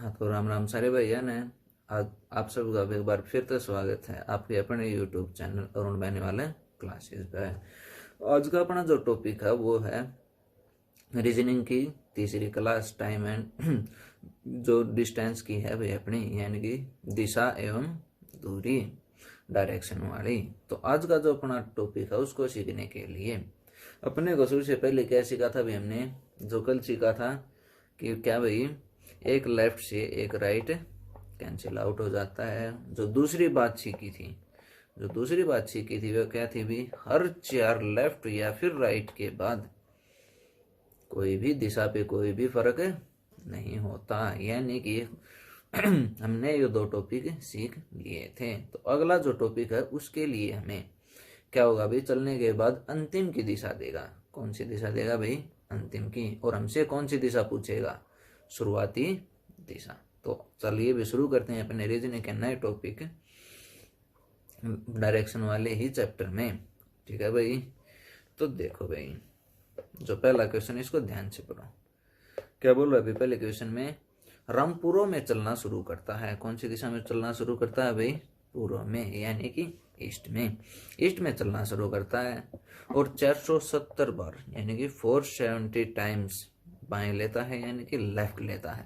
हाँ तो राम राम सारे भैया ने। आज आप सबका एक बार फिर से स्वागत है आपके अपने यूट्यूब चैनल अरुण बैनी वाले क्लासेस पे। आज का अपना जो टॉपिक है वो है रीजनिंग की तीसरी क्लास, टाइम एंड जो डिस्टेंस की है भाई अपनी, यानी कि दिशा एवं दूरी, डायरेक्शन वाली। तो आज का जो अपना टॉपिक है उसको सीखने के लिए अपने को सबसे पहले क्या सीखा था भाई हमने, जो कल सीखा था कि क्या भाई एक लेफ्ट से एक राइट कैंसिल आउट हो जाता है। जो दूसरी बात सीखी थी वो क्या थी भी, हर चार लेफ्ट या फिर राइट के बाद कोई भी दिशा पे कोई भी फर्क नहीं होता, यानी कि हमने ये दो टॉपिक सीख लिए थे। तो अगला जो टॉपिक है उसके लिए हमें क्या होगा भाई, चलने के बाद अंतिम की दिशा देगा। कौन सी दिशा देगा भाई? अंतिम की। और हमसे कौन सी दिशा पूछेगा? शुरुआती दिशा। तो चलिए भी शुरू करते हैं अपने रीजनिंग के नए टॉपिक डायरेक्शन वाले ही चैप्टर में। ठीक है भाई, तो देखो भाई जो पहला क्वेश्चन, इसको ध्यान से पढ़ो। क्या बोल रहा है भाई पहले क्वेश्चन में? राम पूर्व में चलना शुरू करता है। कौन सी दिशा में चलना शुरू करता है भाई? पूर्व में, यानी कि ईस्ट में चलना शुरू करता है। और 470 बार यानी कि 470 टाइम्स बाएं लेता है, यानी कि लेफ्ट लेता है,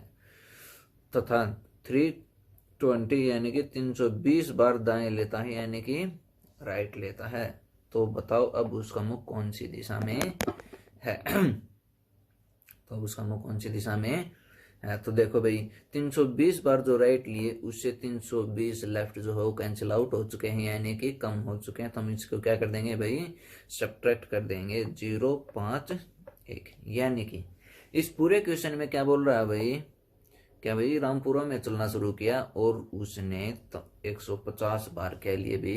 तथा 320 यानी कि 320 बार दाएं लेता है, यानी कि राइट लेता है। तो बताओ अब उसका मुख कौन सी दिशा में है? तो अब उसका मुख कौन सी दिशा में है? तो देखो भाई 320 बार जो राइट लिए उससे 320 लेफ्ट जो है वो कैंसिल आउट हो चुके हैं, यानी कि कम हो चुके हैं। तो हम इसको क्या कर देंगे भाई, सब्ट्रैक्ट कर देंगे 0, 5, 1। यानी कि इस पूरे क्वेश्चन में क्या बोल रहा है भाई, क्या भाई रामपुरा में चलना शुरू किया और उसने तो 150 बार कह लिए भी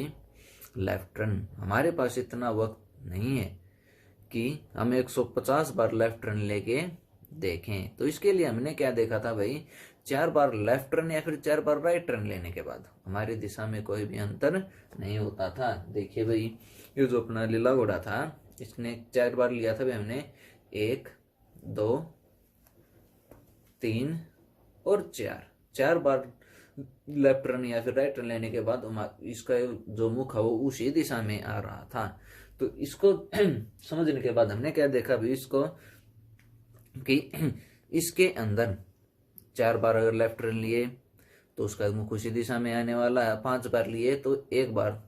लेफ्ट टर्न। हमारे पास इतना वक्त नहीं है कि हम 150 बार लेफ्ट टर्न लेके देखें। तो इसके लिए हमने क्या देखा था भाई, 4 बार लेफ्ट टर्न या फिर 4 बार राइट टर्न लेने के बाद हमारी दिशा में कोई भी अंतर नहीं होता था। देखिए भाई ये जो अपना लीला घोड़ा था, इसने 4 बार लिया था भाई हमने, 1, 2, 3 और 4 बार लेफ्ट टर्न या फिर राइट टर्न लेने के बाद इसका जो मुख है वो उसी दिशा में आ रहा था। तो इसको समझने के बाद हमने क्या देखा भी इसको, कि इसके अंदर 4 बार अगर लेफ्ट टर्न लिए तो उसका मुख उसी दिशा में आने वाला है। 5 बार लिए तो 1 बार,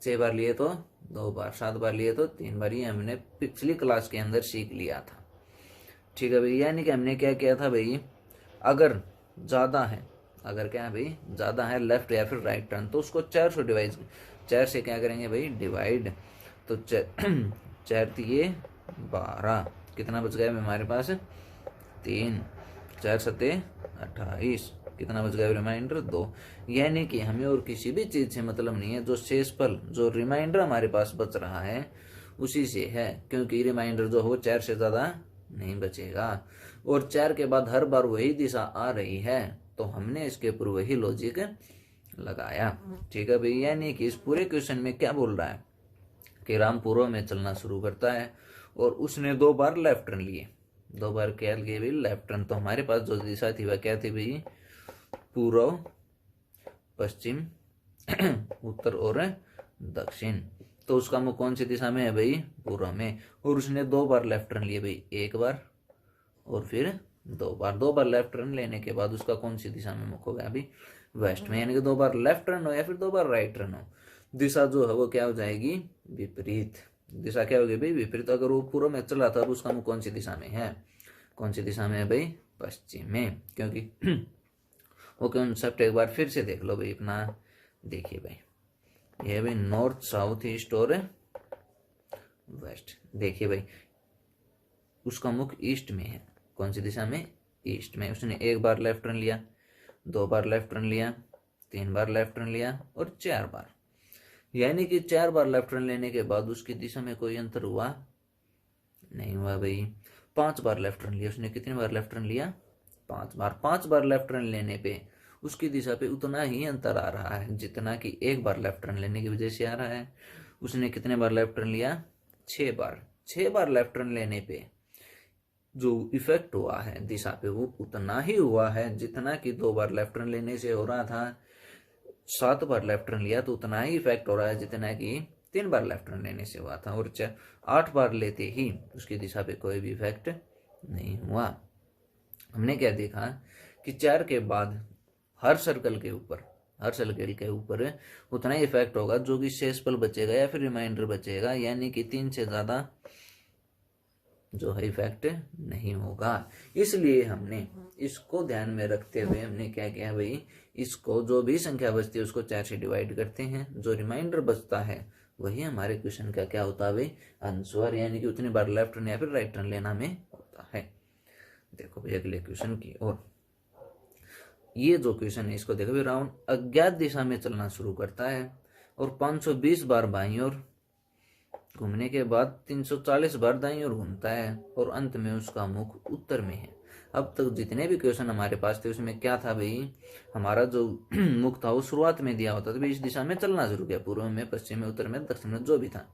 6 बार लिए तो 2 बार, 7 बार लिए तो 3 बार। ये हमने पिछली क्लास के अंदर सीख लिया था। ठीक है भाई, यानी कि हमने क्या किया था भाई, अगर ज़्यादा है, अगर क्या है भाई ज़्यादा है लेफ्ट या फिर राइट टर्न, तो उसको 4 से डिवाइड, 4 से क्या करेंगे भाई डिवाइड। तो 4 दिए 12, कितना बच गया हमारे पास? 3, 4 सते 28, कितना बच गया रिमाइंडर 2। यानी कि हमें और किसी भी चीज़ से मतलब नहीं है, जो शेषफल जो रिमाइंडर हमारे पास बच रहा है उसी से है, क्योंकि रिमाइंडर जो हो 4 से ज़्यादा नहीं बचेगा। और 4 के बाद हर बार वही दिशा आ रही है, तो हमने इसके ऊपर वही लॉजिक लगाया। ठीक है भाई, यानी कि इस पूरे क्वेश्चन में क्या बोल रहा है कि राम पूर्व में चलना शुरू करता है और उसने 2 बार लेफ्ट टर्न लिए। 2 बार क्या लिए भाई? Left turn. तो हमारे पास जो दिशा थी वह क्या थी भाई? पूर्व, पश्चिम, उत्तर और दक्षिण। तो उसका मुख कौन सी दिशा में है भाई? पूर्व में। और उसने 2 बार लेफ्ट टर्न लिए भाई, 1 बार और फिर 2 बार। 2 बार लेफ्ट टर्न लेने के बाद उसका कौन सी दिशा में मुख हो गया अभी? वेस्ट में। यानी कि 2 बार लेफ्ट टर्न हो या फिर 2 बार राइट टर्न हो, दिशा जो है वो क्या हो जाएगी? विपरीत। दिशा क्या होगी भाई? विपरीत। अगर वो पूर्व में चला था तो उसका मुख कौन सी दिशा में है? कौन सी दिशा में है भाई? पश्चिम में। क्योंकि वो कॉन्सेप्ट एक बार फिर से देख लो भाई अपना। देखिए भाई ये भाई नॉर्थ, साउथ, ईस्ट और वेस्ट। देखिए भाई उसका मुख ईस्ट में है। कौन सी दिशा में? ईस्ट में। उसने 1 बार लेफ्ट टर्न लिया, 2 बार लेफ्ट टर्न लिया, 3 बार लेफ्ट टर्न लिया और 4 बार। यानी कि 4 बार लेफ्ट टर्न लेने के बाद उसकी दिशा में कोई अंतर हुआ नहीं हुआ भाई। 5 बार लेफ्ट टर्न लिया, उसने कितनी बार लेफ्ट टर्न लिया? 5 बार। 5 बार लेफ्ट टर्न लेने पे उसकी दिशा पे उतना ही अंतर आ रहा है जितना कि 1 बार लेफ्ट टर्न लेने की वजह से आ रहा है। उसने कितने बार लेफ्ट टर्न लिया? 6 बार। 6 बार लेफ्ट टर्न लेने पे जो इफेक्ट हुआ है दिशा पे वो उतना ही हुआ है जितना कि 2 बार लेफ्ट टर्न लेने से हो रहा था। 7 बार लेफ्ट टर्न लिया तो उतना ही इफेक्ट हो रहा है जितना कि 3 बार लेफ्ट टर्न लेने से हुआ था। और 8 बार लेते ही उसकी दिशा पे कोई भी इफेक्ट नहीं हुआ। हमने क्या देखा कि 4 के बाद हर सर्कल के ऊपर उतना ही इफेक्ट होगा जो कि शेषफल बचेगा या फिर रिमाइंडर बचेगा, यानी कि 3 से ज्यादा जो है इफेक्ट नहीं होगा। इसलिए हमने इसको ध्यान में रखते हुए हमने क्या किया भाई, इसको जो भी संख्या बचती है उसको 4 से डिवाइड करते हैं, जो रिमाइंडर बचता है वही हमारे क्वेश्चन का क्या होता है भाई, आंसर, यानी कि उतनी बार लेफ्ट टर्न या फिर राइट टर्न लेना में होता है। देखो भाई अगले क्वेश्चन की ओर, ये जो क्वेश्चन है इसको देखो भाई, राउंड अज्ञात दिशा में चलना शुरू करता है और 520 बार बाईं ओर घूमने के बाद 340 बार दाईं ओर घूमता है और अंत में उसका मुख उत्तर में है। अब तक जितने भी क्वेश्चन हमारे पास थे उसमें क्या था भाई, हमारा जो मुख था वो शुरुआत में दिया होता था भाई, इस दिशा में चलना शुरू किया, पूर्व में, पश्चिम में, उत्तर में, दक्षिण में, जो भी था।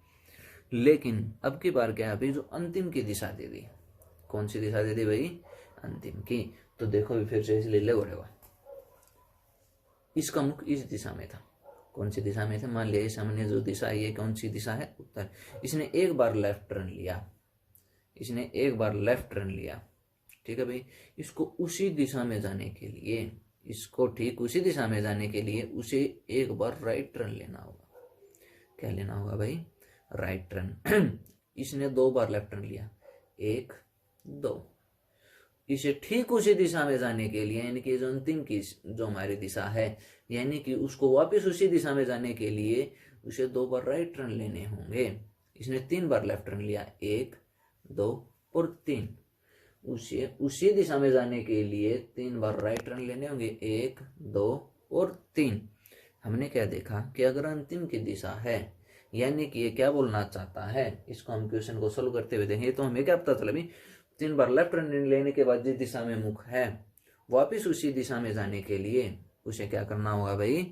लेकिन अब की बार क्या है भाई, जो अंतिम की दिशा दे दी। कौन सी दिशा दे दी भाई, अंतिम की। तो देखो भी फिर से इसलिए लगेगा, इसका मुख इस दिशा में था। कौन सी दिशा में थे, मान लिया सामने जो दिशा है ये कौन सी दिशा है, उत्तर। इसने एक बार लेफ्ट टर्न लिया, ठीक है भाई। इसको उसी दिशा में जाने के लिए, इसको ठीक उसी दिशा में जाने के लिए उसे एक बार राइट टर्न लेना होगा। क्या लेना होगा भाई, राइट टर्न। इसने 2 बार लेफ्ट टर्न लिया, 1 2। इसे ठीक उसी दिशा में जाने के लिए, यानी कि जो अंतिम की जो हमारी दिशा है, यानी कि उसको वापस उसी दिशा में जाने के लिए उसे 2 बार राइट टर्न लेने होंगे। इसने 3 बार लेफ्ट टर्न लिया, 1 2 और 3। उसे उसी दिशा में जाने के लिए 3 बार राइट टर्न लेने होंगे, 1 2 और 3। हमने क्या देखा कि अगर अंतिम की दिशा है, यानी कि ये क्या बोलना चाहता है, इसको हम क्वेश्चन को सोल्व करते हुए देखेंगे तो हमें क्या पता चला भाई, 3 बार लेफ्ट टर्न लेने के बाद जिस दिशा में मुख है वापिस उसी दिशा में जाने के लिए उसे क्या करना होगा भाई,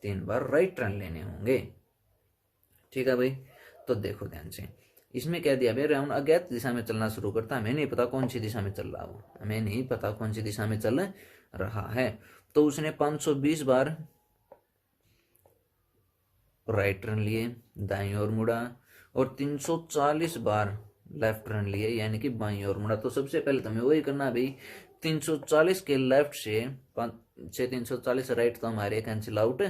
3 बार राइट टर्न लेने होंगे। ठीक है भाई। तो देखो ध्यान से, इसमें क्या दिया भाई, राउंड अज्ञात दिशा में चलना शुरू करता है। हमें नहीं पता कौन सी दिशा में चल रहा हो, हमें नहीं पता कौन सी दिशा में चल रहा है। तो उसने 520 बार राइट टर्न लिए, दाईं ओर मुड़ा, और 340 बार लेफ्ट टर्न लिए, यानी कि बाईं ओर मुड़ा। तो सबसे पहले तो हमें वही करना भाई, 340 के लेफ्ट से 340 राइट तो हमारे कैंसिल आउट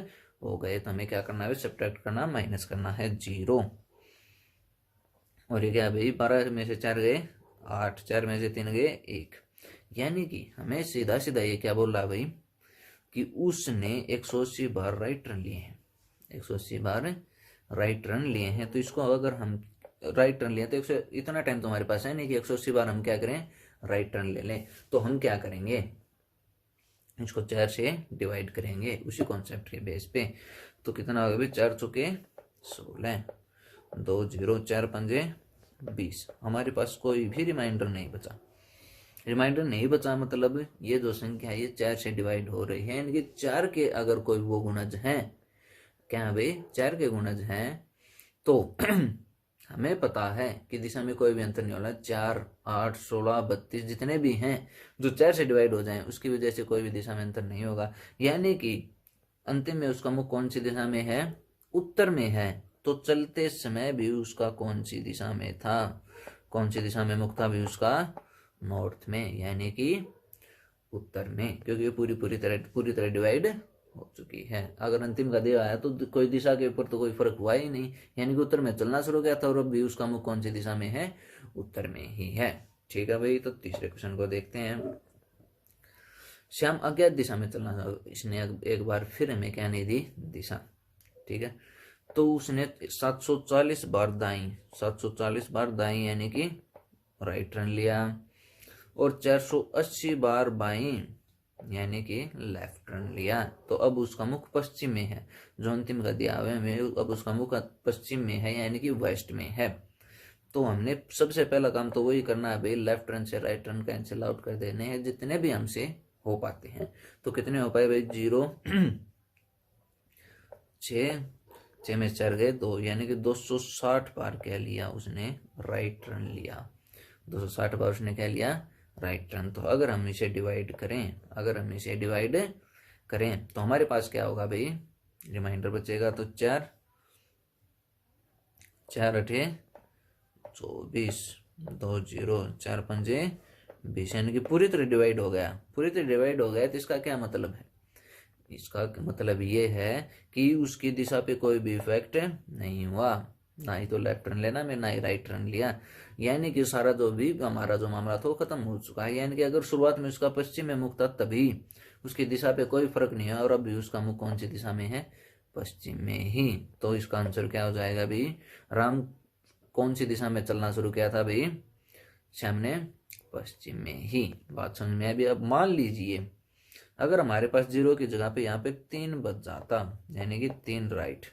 हो गए। तो हमें क्या करना है, सब्ट्रैक्ट करना, माइनस करना है 0। और ये क्या भाई, 12 में से 4 गए 8, 4 में से 3 गए 1। यानी कि हमें सीधा सीधा ये क्या बोल रहा है भाई, कि उसने 180 बार राइट टर्न लिए हैं, 180 बार राइट टर्न लिए हैं। तो इसको अगर हम राइट टर्न लिया तो इतना टाइम तो हमारे पास है नहीं कि 180 बार हम क्या करें, राइट टर्न ले लें। तो हम क्या करेंगे, इसको 4 से डिवाइड करेंगे उसी कॉन्सेप्ट के बेस पे। तो कितना होगा भाई, 4 चौके 16, 2 0, 4 पंजे 20। हमारे पास कोई भी रिमाइंडर नहीं बचा। रिमाइंडर नहीं बचा मतलब ये जो संख्या है ये 4 से डिवाइड हो रही है, यानी कि 4 के अगर कोई वो गुणज हैं, क्या भाई 4 के गुणज हैं, तो हमें पता है कि दिशा में कोई भी अंतर नहीं होगा। 4 8 16 32 जितने भी हैं जो 4 से डिवाइड हो जाएं उसकी वजह से कोई भी दिशा में अंतर नहीं होगा। यानी कि अंतिम में उसका मुख कौन सी दिशा में है, उत्तर में है। तो चलते समय भी उसका कौन सी दिशा में था, कौन सी दिशा में मुख था भी उसका, नॉर्थ में, यानी कि उत्तर में, क्योंकि ये पूरी तरह डिवाइड हो चुकी है। अगर अंतिम का दिया आया तो कोई दिशा के ऊपर तो कोई फर्क हुआ ही नहीं, यानी कि उत्तर में चलना शुरू किया था और अब भी उसका मुख कौन सी दिशा में है, उत्तर में ही है। ठीक है भाई। तो तीसरे क्वेश्चन को देखते हैं। श्याम अज्ञात दिशा में चलना, इसने एक बार फिर हमें क्या नहीं दी, दिशा। ठीक है। तो उसने 740 बार दाई, 740 बार दाई यानी कि राइट टर्न लिया, और 480 बार बाई यानी कि लेफ्ट टर्न लिया। तो अब उसका मुख पश्चिम में है, जो अंतिम का दिया हुआ है अब उसका मुख पश्चिम में है, यानी कि वेस्ट में है। तो हमने सबसे पहला काम तो वही करना है भाई, लेफ्ट टर्न से राइट टर्न कैंसिल आउट कर देने हैं जितने भी हमसे हो पाते हैं। तो कितने हो पाए भाई, 0 6 में 4 गए 2, यानी कि 260 बार क्या लिया उसने, राइट टर्न लिया। 260 बार उसने क्या लिया, राइट टर्न। तो अगर हम इसे डिवाइड करें तो हमारे पास क्या होगा भाई, रिमाइंडर बचेगा तो 4 4 अठे 24, 2 0, 4 पंजे 20, यानी कि पूरी तरह डिवाइड हो गया। तो इसका क्या मतलब है, इसका मतलब ये है कि उसकी दिशा पे कोई भी इफेक्ट नहीं हुआ, ना ही तो लेफ्ट टर्न लेना में, ना ही राइट टर्न लिया, यानी कि सारा जो भी हमारा जो मामला था वो खत्म हो चुका है। यानी कि अगर शुरुआत में उसका पश्चिम में मुख था तभी उसकी दिशा पे कोई फर्क नहीं है, और अभी उसका मुख कौन सी दिशा में है, पश्चिम में ही। तो इसका आंसर क्या हो जाएगा भाई, राम कौन सी दिशा में चलना शुरू किया था भाई, श्याम ने पश्चिम में ही। बात समझ में अभी। अब मान लीजिए अगर हमारे पास 0 की जगह पे यहाँ पे 3 बच जाता, यानी कि 3 राइट,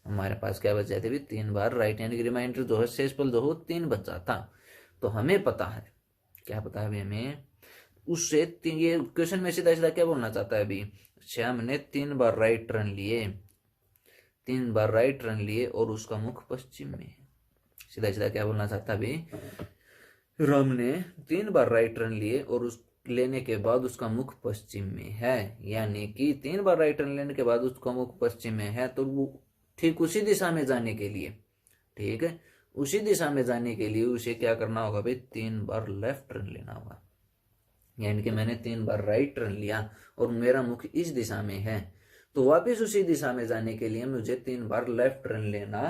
हमारे पास क्या बच जाते भी 3 बार राइट, यानी कि रिमाइंडर जो है शेषफल जो हो 3 बच जाता। तो हमें पता है, क्या पता है अभी हमें, उससे ये क्वेश्चन में सीधा सीधा क्या बोलना चाहता है अभी, श्याम ने 3 बार राइट टर्न लिए, और उसका मुख पश्चिम में है। सीधा सीधा क्या बोलना चाहता है अभी, राम ने 3 बार राइट टर्न लिए और उस लेने के बाद उसका मुख पश्चिम में है, यानी कि 3 बार राइट टर्न लेने के बाद उसका मुख पश्चिम में है। तो वो ठीक उसी दिशा में जाने के लिए, ठीक है, उसी दिशा में जाने के लिए उसे क्या करना होगा भाई, 3 बार लेफ्ट टर्न लेना होगा। यानी कि मैंने 3 बार राइट टर्न लिया और मेरा मुख इस दिशा में है, तो वापस उसी दिशा में जाने के लिए मुझे 3 बार लेफ्ट टर्न लेना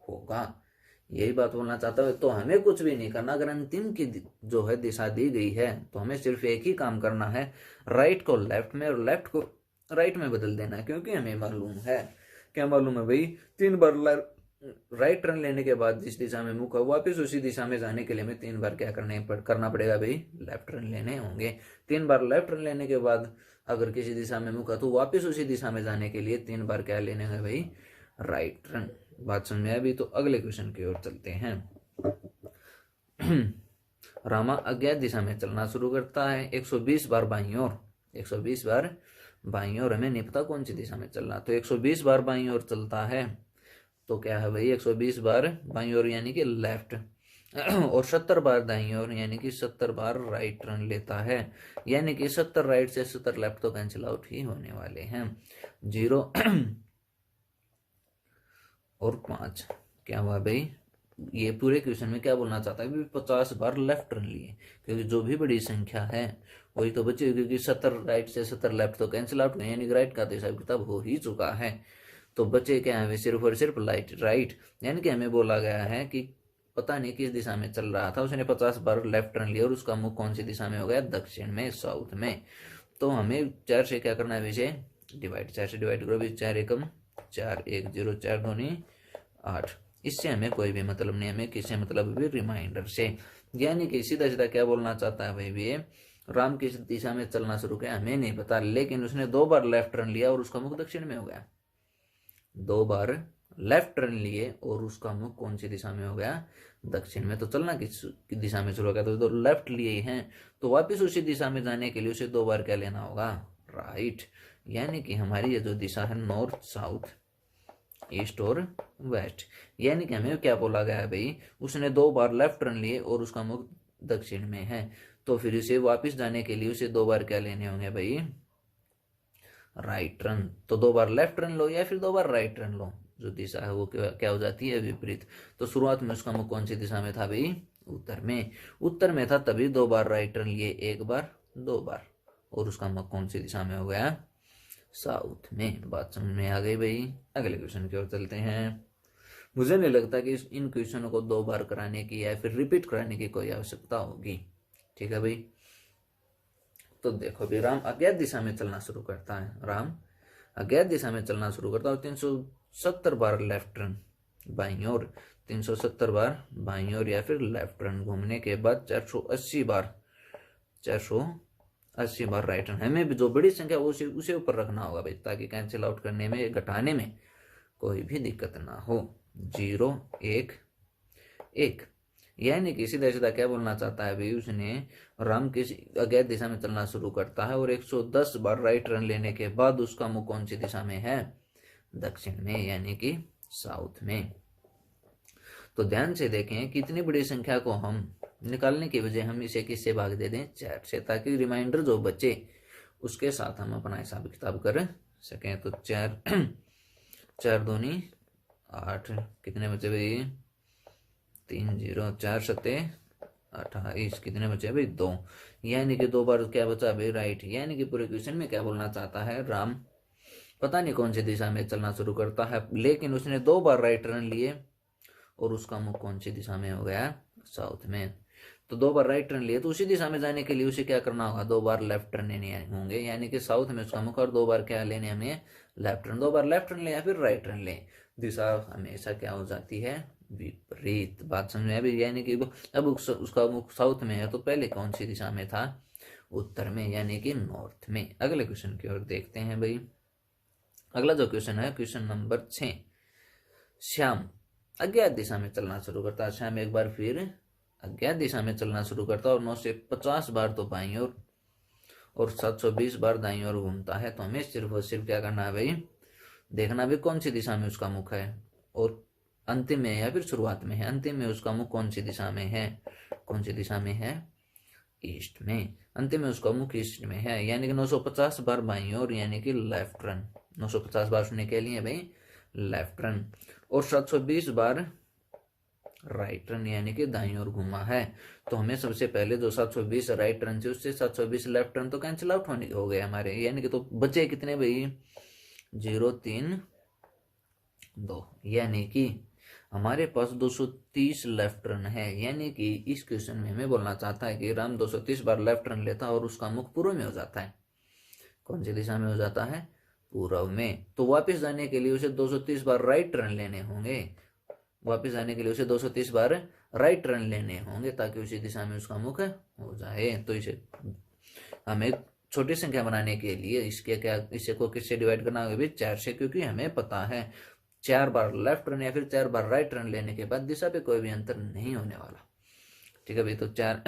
होगा। यही बात बोलना चाहता हूँ। तो हमें कुछ भी नहीं करना, अगर अंतिम की जो है दिशा दी गई है तो हमें सिर्फ एक ही काम करना है, राइट को लेफ्ट में और लेफ्ट को राइट में बदल देना है। क्योंकि हमें मालूम है, क्या मालूम है भाई, 3 बार राइट टर्न लेने के बाद जिस दिशा में मुख है वापिस उसी दिशा में जाने के लिए हमें 3 बार क्या करना पड़ेगा भाई, लेफ्ट टर्न लेने होंगे। 3 बार लेफ्ट टर्न लेने के बाद अगर किसी दिशा में मुख है तो वापिस उसी दिशा में जाने के लिए 3 बार क्या लेने हैं भाई, राइट टर्न। बात समझ में अभी। तो अगले क्वेश्चन की ओर चलते हैं। रामा अज्ञात दिशा में चलना शुरू करता है 120 बार बाईं ओर, 120 बार बाईं ओर, हमें नहीं पता कौन सी दिशा में चलना। तो 120 बार बाईं ओर चलता है तो क्या है भाई, 120 बार बाईं ओर यानी कि लेफ्ट, और 70 बार दाईं ओर यानी कि 70 बार राइट टर्न लेता है। यानी कि 70 राइट से 70 लेफ्ट तो कैंसिल आउट ही होने वाले हैं। 0 और 5 क्या हुआ भाई, ये पूरे क्वेश्चन में क्या बोलना चाहता है, 50 बार लेफ्ट टर्न लिए, क्योंकि जो भी बड़ी संख्या है वही तो बची, क्योंकि 70 राइट से 70 लेफ्ट तो कैंसिल आउट हुए, यानी राइट का तो हिसाब किताब हो ही चुका है। तो बचे क्या है सिर्फ और सिर्फ राइट। यानी कि हमें बोला गया है कि पता नहीं किस दिशा में चल रहा था, उसने 50 बार लेफ्ट टर्न लिया और उसका मुख कौन सी दिशा में हो गया, दक्षिण में, साउथ में। तो हमें 4 से क्या करना है विषय, डिवाइड, 4 से डिवाइड करो, 4 एकम 4, 1 0, 4 दूनी 8। इससे हमें कोई भी मतलब नहीं, हमें किससे मतलब भी, रिमाइंडर से। यानी कि सीधा सीधा क्या बोलना चाहता है भाई, भी राम किस दिशा में चलना शुरू किया हमें नहीं पता, लेकिन उसने 2 बार लेफ्ट टर्न लिया और उसका मुख दक्षिण में हो गया। 2 बार लेफ्ट टर्न लिए और उसका मुख कौन सी दिशा में हो गया, दक्षिण में। तो चलना किस दिशा में शुरू हो गया, तो लेफ्ट लिए हैं, तो वापस उसी दिशा में जाने के लिए उसे 2 बार क्या लेना होगा, राइट। यानी कि हमारी ये जो दिशा है नॉर्थ, साउथ, ईस्ट और वेस्ट। यानी कि हमें क्या बोला गया है भाई, उसने 2 बार लेफ्ट टर्न लिए और उसका मुख दक्षिण में है, तो फिर उसे वापस जाने के लिए उसे 2 बार क्या लेने होंगे भाई, राइट टर्न। तो 2 बार लेफ्ट टर्न लो या फिर 2 बार राइट टर्न लो, जो दिशा है वो क्या हो जाती है, विपरीत। तो शुरुआत में उसका मुख कौन सी दिशा में था भाई, उत्तर में था, तभी 2 बार राइट टर्न लिए, 1 बार 2 बार, और उसका मुख कौन सी दिशा में हो गया, साउथ में। बात समझ में आ गई भाई। अगले क्वेश्चन की ओर चलते हैं। मुझे नहीं लगता कि इन क्वेश्चनों को 2 बार कराने की या फिर रिपीट कराने की कोई आवश्यकता होगी, ठीक है भाई। तो देखो भी, राम अज्ञात दिशा में चलना शुरू करता है, राम अज्ञात दिशा में चलना शुरू करता है, 370 बार लेफ्ट टर्न बाईं ओर, 370 बार बाईं ओर या फिर लेफ्ट टर्न घूमने के बाद 480 बार राइट टर्न। हमें भी जो बड़ी संख्या उसे ऊपर रखना होगा भाई, ताकि कैंसिल आउट करने में, घटाने में कोई भी दिक्कत ना हो। 0 1 1, यानी कि सीधा सीधा क्या बोलना चाहता है भाई, उसने राम किस अज्ञात दिशा में चलना शुरू करता है और 110 बार राइट टर्न लेने के बाद उसका मुख कौन सी दिशा में है, दक्षिण में, यानी कि साउथ में। तो ध्यान से देखें कितनी बड़ी संख्या को हम निकालने की बजाय हम इसे किससे भाग दे दें, 4 से, ताकि रिमाइंडर जो बचे उसके साथ हम अपना हिसाब किताब कर सकें। तो 4 4 दूनी 8, कितने बचे भाई, 3 0, 4 सत्ते 28, कितने बचे भाई 2, यानी कि 2 बार क्या बचा भाई, राइट। यानी कि पूरे क्वेश्चन में क्या बोलना चाहता है, राम पता नहीं कौन सी दिशा में चलना शुरू करता है, लेकिन उसने 2 बार राइट टर्न लिए और उसका मुख कौन सी दिशा में हो गया, साउथ में। तो 2 बार राइट टर्न लिए तो उसी दिशा में जाने के लिए उसे क्या करना होगा, 2 बार लेफ्ट टर्न लेने होंगे, यानी कि साउथ में उसका मुख, और 2 बार क्या लेने हमें, लेफ्ट टर्न। 2 बार लेफ्ट टर्न ले या फिर राइट टर्न ले, दिशा हमेशा क्या हो जाती है, विपरीत। बात समझ में अभी, यानी कि अब उसका मुख साउथ में है तो पहले कौन सी दिशा में था, उत्तर में, यानी कि नॉर्थ में। अगले क्वेश्चन की ओर देखते हैं भाई। अगला जो क्वेश्चन है, क्वेश्चन नंबर 6। श्याम अज्ञात दिशा में चलना शुरू करता है। श्याम एक बार फिर अज्ञात दिशा में चलना शुरू करता है और 950 बार तो बाईं ओर और 720 बार दाईं ओर घूमता है। तो हमें सिर्फ और सिर्फ क्या करना है भाई, देखना भी कौन सी दिशा में उसका मुख है, और अंतिम में या फिर शुरुआत में है, अंतिम में उसका मुख कौन सी दिशा में है, कौन सी दिशा में है, ईस्ट में। अंतिम में उसका मुख ईस्ट में है, यानी कि 950 बार बाईं ओर, यानी कि लेफ्ट रन। 950 बार सुनने के लिए भाई लेफ्ट रन, और 720 बार राइट रन, यानी कि दाईं ओर घुमा है। तो हमें सबसे पहले जो 720 राइट रन थे उससे 720 लेफ्ट रन तो कैंसिल आउट होने हो गए हमारे, यानी कि तो बचे कितने भाई, 0 3 2, यानी कि हमारे पास 230 लेफ्ट रन है। यानी कि इस क्वेश्चन में हमें बोलना चाहता है कि राम 230 बार लेफ्ट रन लेता है और उसका मुख पूर्व में हो जाता है। कौन सी दिशा में हो जाता है, पूर्व में। तो वापस जाने के लिए उसे 230 बार राइट टर्न लेने होंगे, वापस जाने के लिए उसे 230 बार राइट टर्न लेने होंगे, ताकि उसी दिशा में उसका मुख हो जाए। तो इसे हमें छोटी संख्या बनाने के लिए इसे को किससे डिवाइड करना होगा भी, 4 से, क्योंकि हमें पता है 4 बार लेफ्ट टर्न या फिर 4 बार राइट टर्न लेने के बाद दिशा पे कोई भी अंतर नहीं होने वाला। ठीक है भाई, तो 4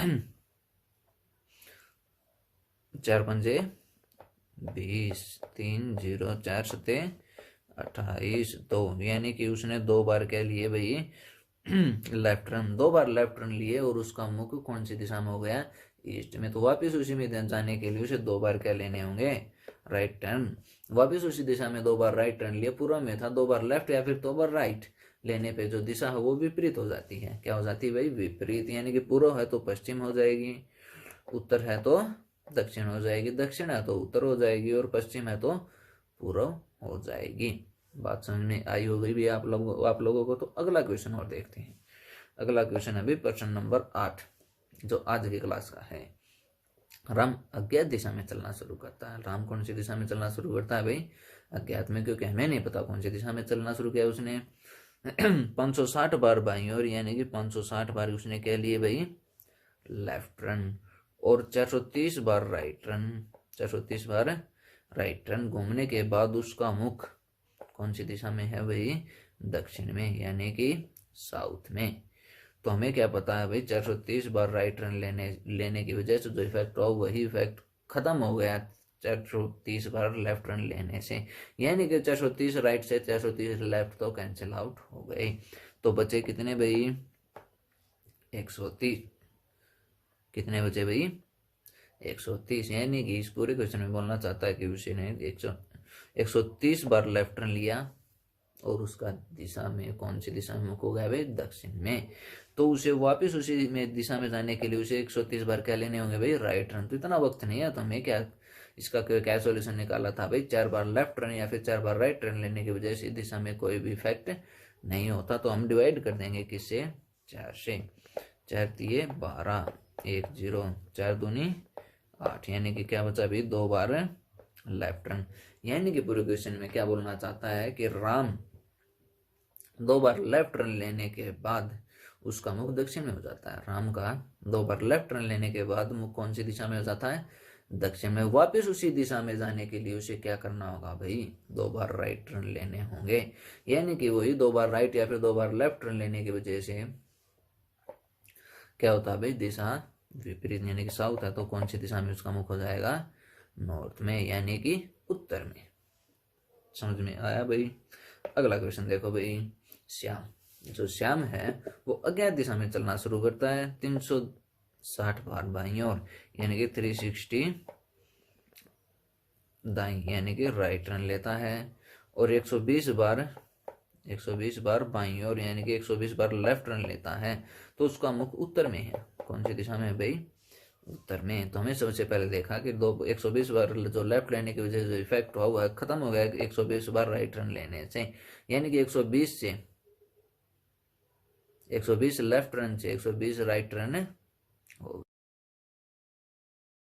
4 पंजे 20, 3 0, 4 सत्ते 28, 2, यानी कि उसने 2 बार क्या लिए भाई, लेफ्ट टर्न। 2 बार लेफ्ट टर्न लिए और उसका मुख कौन सी दिशा में हो गया, ईस्ट में। तो वापस उसी में जाने के लिए उसे 2 बार क्या लेने होंगे, राइट टर्न। वापस उसी दिशा में 2 बार राइट टर्न लिए, पूर्व में था, 2 बार लेफ्ट या फिर 2 बार राइट लेने पे जो दिशा है वो विपरीत हो जाती है। क्या हो जाती है भाई, विपरीत। यानी कि पूर्व है तो पश्चिम हो जाएगी, उत्तर है तो दक्षिण हो जाएगी, दक्षिण है तो उत्तर हो जाएगी, और पश्चिम है तो पूर्व हो जाएगी। बात समझ में आई हो गई भी आप लोगों को। तो अगला क्वेश्चन और देखते हैं। अगला क्वेश्चन है भाई प्रश्न नंबर 8, जो आज की क्लास का है। राम अज्ञात दिशा में चलना शुरू करता है। राम कौन सी दिशा में चलना शुरू करता है भाई, अज्ञात में, क्योंकि हमें नहीं पता कौन सी दिशा में चलना शुरू किया उसने। 560 बार बाईं ओर, यानी कि 560 बार उसने कह लिए भाई लेफ्ट रन, और 430 बार राइट रन। 430 बार राइट रन घूमने के बाद उसका मुख कौन सी दिशा में है भाई, दक्षिण में, यानी कि साउथ में। तो हमें क्या पता है भाई, 430 बार राइट रन लेने की वजह से जो इफेक्ट हुआ वही इफेक्ट खत्म हो गया 430 बार लेफ्ट रन लेने से, यानी कि 430 राइट से 430 लेफ्ट तो कैंसिल आउट हो गए। तो बचे कितने भाई, 130। कितने बचे भाई, 130। यानी कि इस पूरे क्वेश्चन में बोलना चाहता है कि उसी ने 130 बार लेफ्ट टर्न लिया और उसका दिशा में कौन सी दिशा में मुख हो गया भाई, दक्षिण में। तो उसे वापस उसी में दिशा में जाने के लिए उसे 130 बार क्या लेने होंगे भाई, राइट टर्न। तो इतना वक्त नहीं है, तो हमें क्या इसका क्या सोल्यूशन निकाला था भाई, 4 बार लेफ्ट टर्न या फिर 4 बार राइट टर्न लेने की वजह से इस दिशा में कोई भी इफेक्ट नहीं होता। तो हम डिवाइड कर देंगे किससे, 4 से। 4 तिये 12, 1 0, 4 दूनी 8, यानी कि क्या बचा भाई, 2 बार लेफ्ट टर्न। यानी कि पूरे क्वेश्चन में क्या बोलना चाहता है कि राम 2 बार लेफ्ट टर्न लेने के बाद उसका मुख दक्षिण में हो जाता है। राम का 2 बार लेफ्ट टर्न लेने के बाद मुख कौन सी दिशा में हो जाता है, दक्षिण में। वापस उसी दिशा में जाने के लिए उसे क्या करना होगा भाई, 2 बार राइट टर्न लेने होंगे। यानी कि वही 2 बार राइट या फिर 2 बार लेफ्ट टर्न लेने की वजह से क्या होता है भाई, दिशा विपरीत, यानी कि साउथ है तो कौन सी दिशा में उसका मुख हो जाएगा, नॉर्थ में, यानी कि उत्तर में। समझ में आया भाई। अगला क्वेश्चन देखो भाई। श्याम, जो श्याम है वो अज्ञात दिशा में चलना शुरू करता है। 60 बार बाईं ओर, यानी कि 360 दाईं, यानी कि राइट रन लेता है। और 120 बार बाईं ओर, यानी कि 120 बार लेफ्ट रन लेता है। तो उसका मुख उत्तर में है। कौन सी दिशा में है भाई? उत्तर में। तो हमें सबसे पहले देखा कि 120 बार जो लेफ्ट लेने की वजह से इफेक्ट हुआ हुआ है खत्म हो गया 120 बार राइट रन लेने से, यानी कि 120 से 120 लेफ्ट रन से 120 राइट रन हो